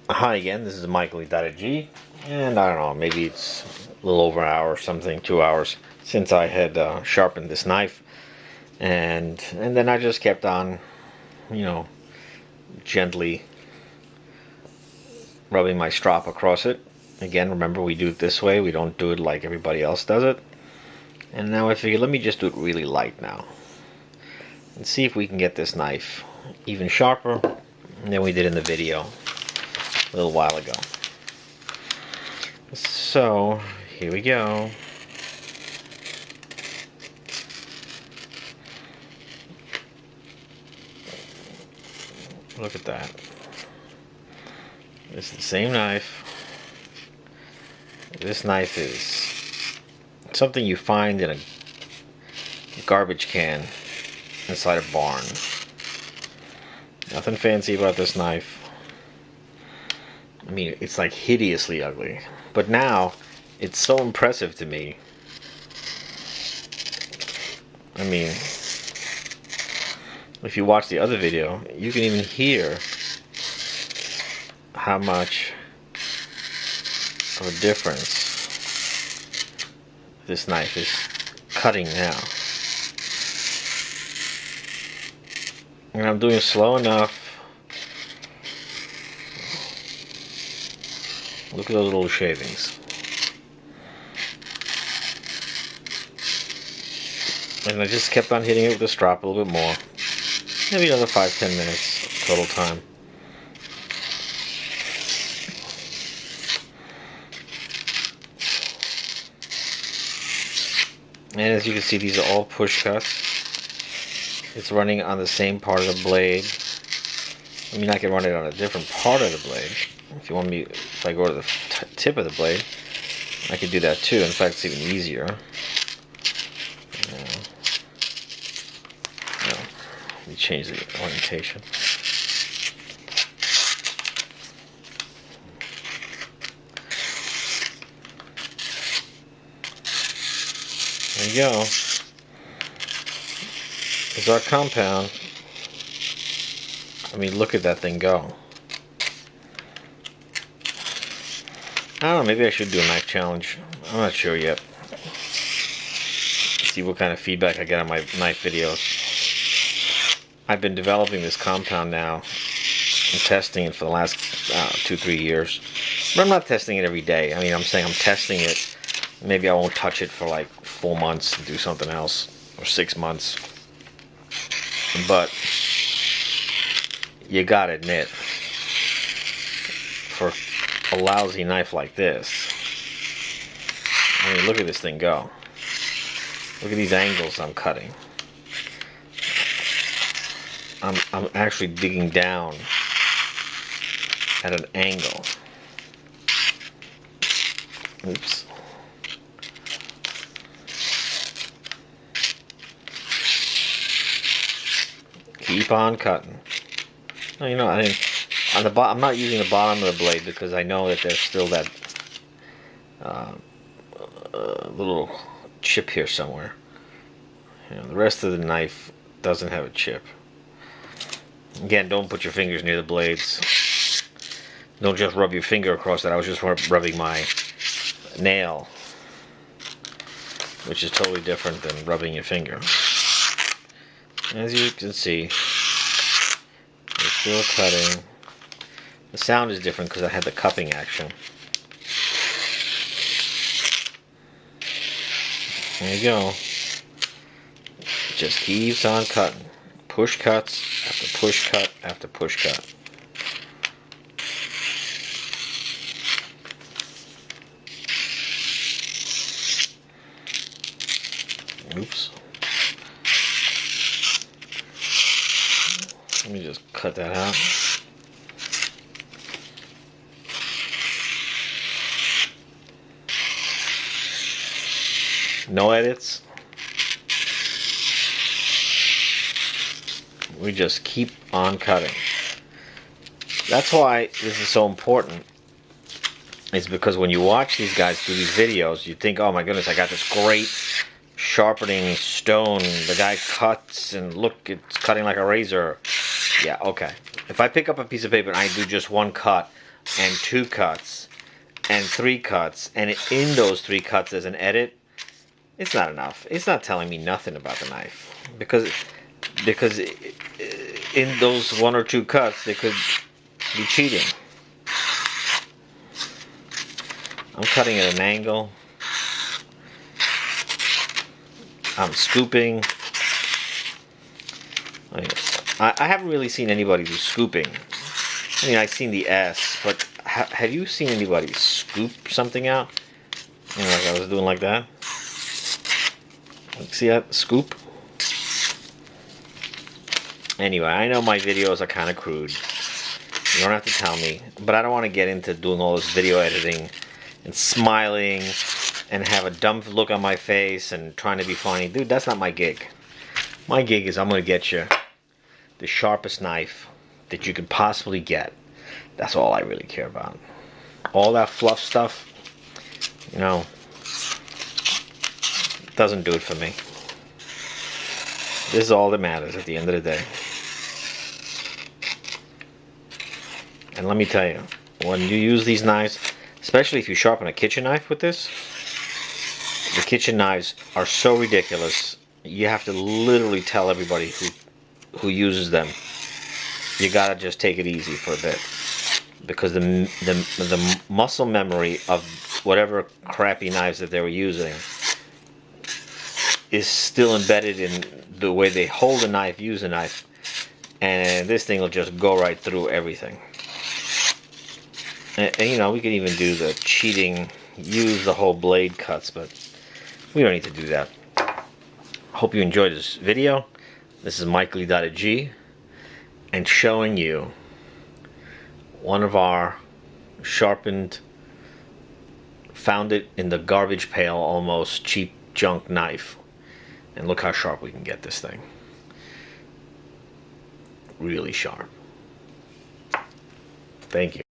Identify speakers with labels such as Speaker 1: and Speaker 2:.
Speaker 1: Hi again, this is Michael.G, and I don't know, maybe it's a little over an hour or something, 2 hours since I had sharpened this knife, and then I just kept on, you know, gently rubbing my strop across it. Again, remember, we do it this way, we don't do it like everybody else does it. And now I figured, let me just do it really light now and see if we can get this knife even sharper than we did in the video a little while ago. So here we go. Look at that. It's the same knife. This knife is something you find in a garbage can inside a barn. Nothing fancy about this knife. I mean, it's like hideously ugly. But now, it's so impressive to me. I mean, if you watch the other video, you can even hear how much of a difference this knife is cutting now. And I'm doing it slow enough. Look at those little shavings. And I just kept on hitting it with the strop a little bit more. Maybe another 5-10 minutes total time. And as you can see, these are all push cuts. It's running on the same part of the blade. I mean, I can run it on a different part of the blade. If you want me, if I go to the tip of the blade, I could do that too. In fact, it's even easier. Let me change the orientation. There you go. There's our compound. I mean, look at that thing go. I don't know, maybe I should do a knife challenge. I'm not sure yet. See what kind of feedback I get on my knife videos. I've been developing this compound now and testing it for the last 2-3 years. But I'm not testing it every day. I mean, I'm saying I'm testing it. Maybe I won't touch it for like 4 months and do something else, or 6 months. But you gotta admit, for a lousy knife like this, I mean, look at this thing go. Look at these angles I'm cutting. I'm actually digging down at an angle. Oops. Keep on cutting. Oh, you know, I didn't. On the I'm not using the bottom of the blade because I know that there's still that little chip here somewhere. You know, the rest of the knife doesn't have a chip. Again, don't put your fingers near the blades. Don't just rub your finger across it. I was just rubbing my nail, which is totally different than rubbing your finger. As you can see, we're still cutting. The sound is different because I had the cupping action. There you go. It just keeps on cutting. Push cuts after push cut after push cut. Oops. Let me just cut that out. No edits. We just keep on cutting. That's why this is so important. It's because when you watch these guys do these videos, you think, oh my goodness, I got this great sharpening stone. The guy cuts and look, it's cutting like a razor. Yeah, okay. If I pick up a piece of paper and I do just one cut and two cuts and three cuts, and in those three cuts there's an edit, it's not enough. It's not telling me nothing about the knife, because in those one or two cuts they could be cheating. I'm cutting at an angle. I'm scooping. I haven't really seen anybody do scooping. I mean, I've seen the S, but have you seen anybody scoop something out? You know, like I was doing like that. See that? Scoop? Anyway, I know my videos are kind of crude. You don't have to tell me. But I don't want to get into doing all this video editing and smiling and have a dumb look on my face and trying to be funny. Dude, that's not my gig. My gig is I'm going to get you the sharpest knife that you could possibly get. That's all I really care about. All that fluff stuff, you know, doesn't do it for me. This is all that matters at the end of the day. And let me tell you, when you use these knives, especially if you sharpen a kitchen knife with this, the kitchen knives are so ridiculous. You have to literally tell everybody who uses them, you gotta just take it easy for a bit, because the muscle memory of whatever crappy knives that they were using is still embedded in the way they hold a knife, use a knife, and this thing will just go right through everything. And you know, we could even do the cheating, use the whole blade cuts, but we don't need to do that. Hope you enjoyed this video. This is Mikely.G, and showing you one of our sharpened, found it in the garbage pail almost, cheap junk knife. And look how sharp we can get this thing. Really sharp. Thank you.